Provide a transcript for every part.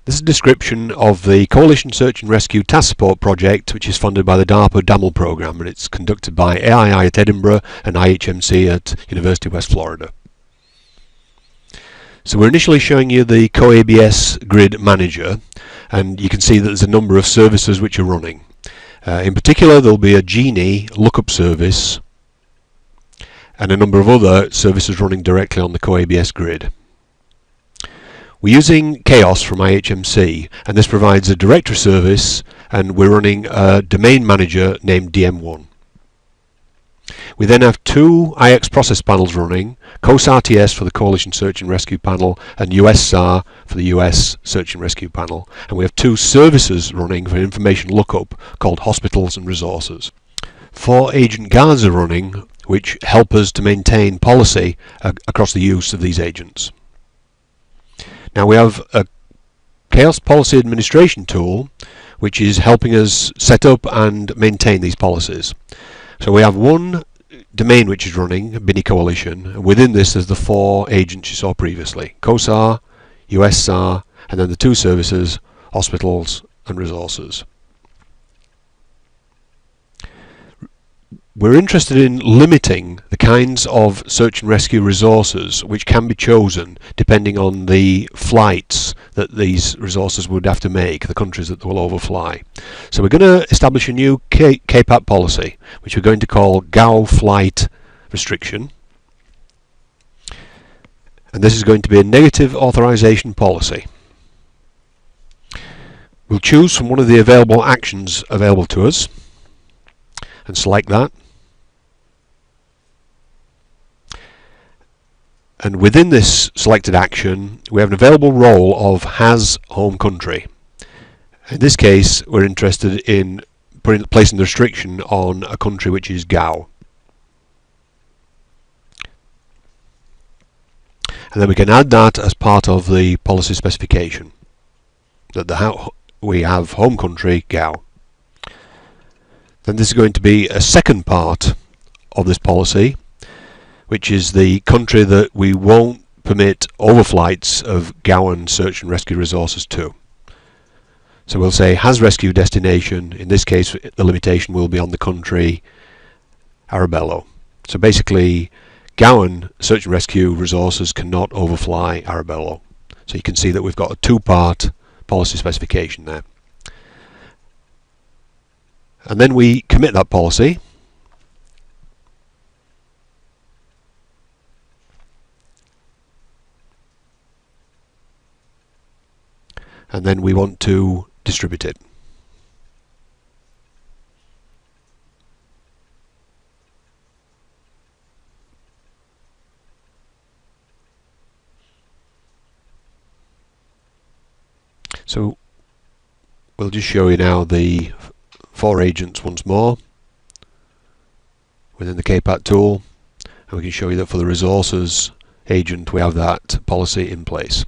This is a description of the Coalition Search and Rescue Task Support Project, which is funded by the DARPA DAML programme, and it's conducted by AII at Edinburgh and IHMC at University of West Florida. So we're initially showing you the CoABS Grid Manager, and you can see that there's a number of services which are running. In particular, there'll be a Genie lookup service and a number of other services running directly on the CoABS grid. We're using Chaos from IHMC, and this provides a directory service, and we're running a domain manager named DM1. We then have two IX process panels running, CoSAR-TS for the Coalition Search and Rescue Panel and US-SAR for the US Search and Rescue Panel. And we have two services running for information lookup called Hospitals and Resources. 4 agent guards are running, which help us to maintain policy across the use of these agents. Now we have a Chaos Policy Administration tool which is helping us set up and maintain these policies. So we have one domain which is running, Bini Coalition, and within this there's the 4 agents you saw previously, CoSAR, US-SAR, and then the 2 services, Hospitals and Resources. We're interested in limiting the kinds of search and rescue resources which can be chosen depending on the flights that these resources would have to make, the countries that they will overfly. So we're going to establish a new KPAT policy, which we're going to call GAO Flight Restriction. And this is going to be a negative authorization policy. We'll choose from one of the available actions available to us and select that. And within this selected action, we have an available role of has home country. In this case, we're interested in placing the restriction on a country which is GAO. And then we can add that as part of the policy specification, that we have home country GAO. Then this is going to be a second part of this policy, which is the country that we won't permit overflights of GAO search and rescue resources to. So we'll say has rescue destination. In this case, the limitation will be on the country Arabello. So basically, GAO search and rescue resources cannot overfly Arabello. So you can see that we've got a 2-part policy specification there. And then we commit that policy. And then we want to distribute it. So we'll just show you now the 4 agents once more within the KPAT tool, and we can show you that for the resources agent we have that policy in place.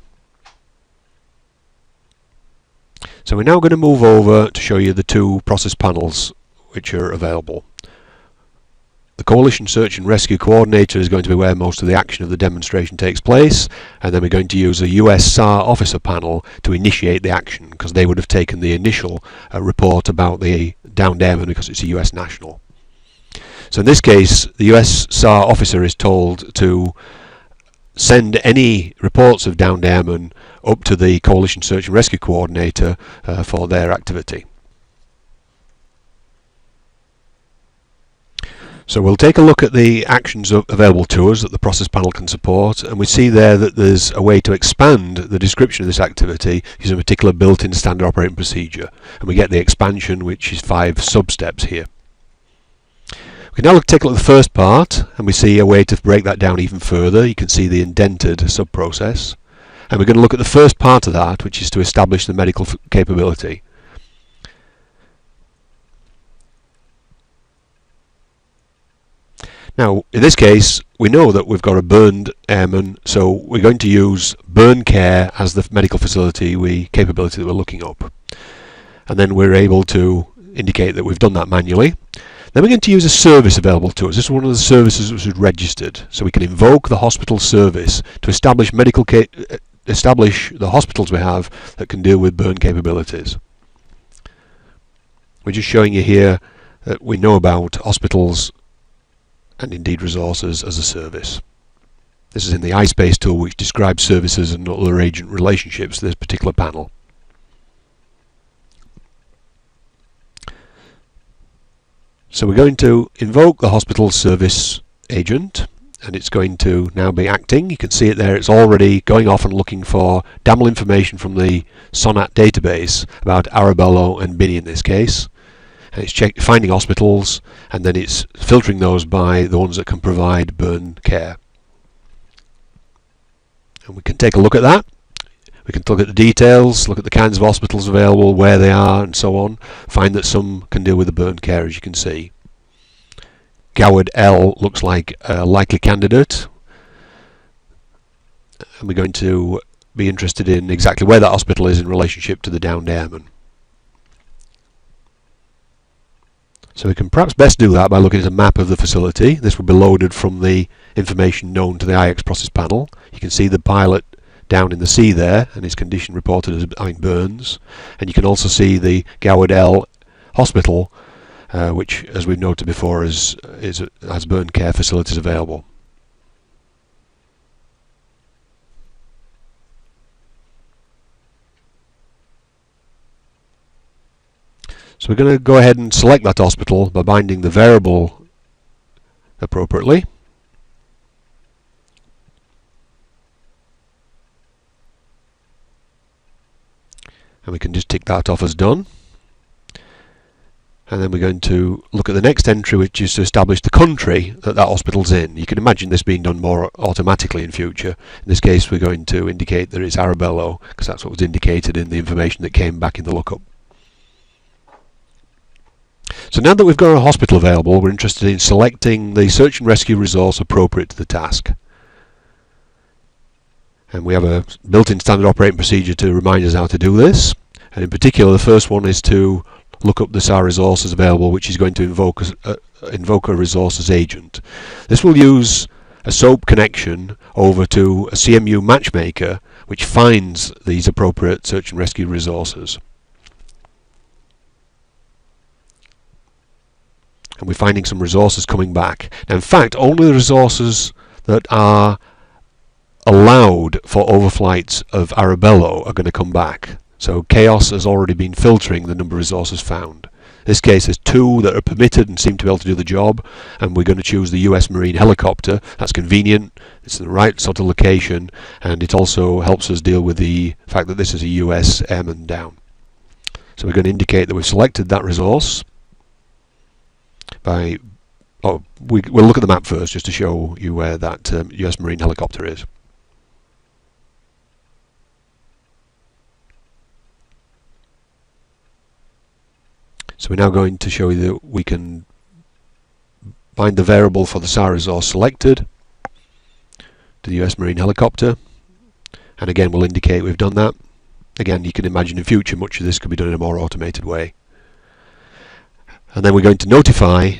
So we're now going to move over to show you the 2 process panels which are available. The Coalition Search and Rescue Coordinator is going to be where most of the action of the demonstration takes place, and then we're going to use a US-SAR officer panel to initiate the action, because they would have taken the initial report about the downed airman because it's a US national. So in this case, the US-SAR officer is told to send any reports of downed airmen up to the Coalition Search and Rescue Coordinator for their activity. So we'll take a look at the actions available to us that the process panel can support, and we see there that there's a way to expand the description of this activity using a particular built-in standard operating procedure, and we get the expansion, which is 5 sub-steps here. We can now take a look at the first part, and we see a way to break that down even further. You can see the indented sub-process. And we're going to look at the first part of that, which is to establish the medical capability. Now, in this case, we know that we've got a burned airman, so we're going to use burn care as the medical facility capability that we're looking up. And then we're able to indicate that we've done that manually. Then we're going to use a service available to us. This is one of the services which is registered. So we can invoke the hospital service to establish medical establish the hospitals we have that can deal with burn capabilities. We're just showing you here that we know about hospitals and indeed resources as a service. This is in the iSpace tool, which describes services and other agent relationships to this particular panel. So we're going to invoke the hospital service agent, and it's going to now be acting. You can see it there. It's already going off and looking for DAML information from the SONAT database about Arabello and Bini in this case. And it's finding hospitals, and then it's filtering those by the ones that can provide burn care. And we can take a look at that. We can look at the details, look at the kinds of hospitals available, where they are, and so on. Find that some can deal with the burn care, as you can see. Gerhard L looks like a likely candidate, and we're going to be interested in exactly where that hospital is in relationship to the downed airmen. So we can perhaps best do that by looking at a map of the facility. This will be loaded from the information known to the IX process panel. You can see the pilot down in the sea there, and his condition reported as having burns. And you can also see the Gerhard L hospital, which, as we've noted before, has burn care facilities available. So we're going to go ahead and select that hospital by binding the variable appropriately. And we can just tick that off as done. And then we're going to look at the next entry, which is to establish the country that that hospital's in. You can imagine this being done more automatically in future. In this case, we're going to indicate that it's Arabello, because that's what was indicated in the information that came back in the lookup. So now that we've got a hospital available, we're interested in selecting the search and rescue resource appropriate to the task. And we have a built-in standard operating procedure to remind us how to do this. And in particular, the first one is to look up the SAR resources available, which is going to invoke a resources agent. This will use a SOAP connection over to a CMU matchmaker, which finds these appropriate search and rescue resources. And we're finding some resources coming back. Now, in fact, only the resources that are allowed for overflights of Arabello are going to come back. So Chaos has already been filtering the number of resources found. In this case, there's 2 that are permitted and seem to be able to do the job, and we're going to choose the US Marine helicopter. That's convenient, it's the right sort of location, and it also helps us deal with the fact that this is a US airman down. So we're going to indicate that we've selected that resource by, we'll look at the map first just to show you where that US Marine helicopter is. So we're now going to show you that we can bind the variable for the SAR resource selected to the US Marine helicopter, and again we'll indicate we've done that. Again, you can imagine in future much of this could be done in a more automated way. And then we're going to notify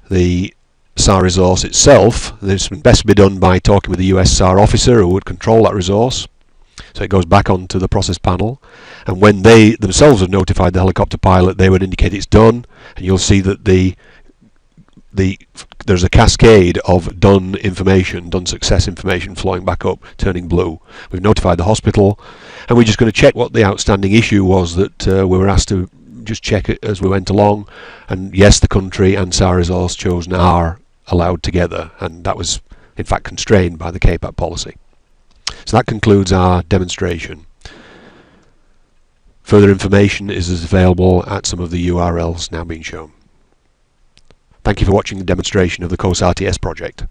the SAR resource itself. This would best be done by talking with the US SAR officer who would control that resource. So it goes back onto the process panel, and when they themselves have notified the helicopter pilot, they would indicate it's done, and you'll see that there's a cascade of done information, done success information flowing back up, turning blue. We've notified the hospital, and we're just going to check what the outstanding issue was that we were asked to just check it as we went along, and yes, the country and SAR resource chosen are allowed together, and that was in fact constrained by the KPAT policy. So that concludes our demonstration. Further information is available at some of the URLs now being shown. Thank you for watching the demonstration of the CoSAR-TS project.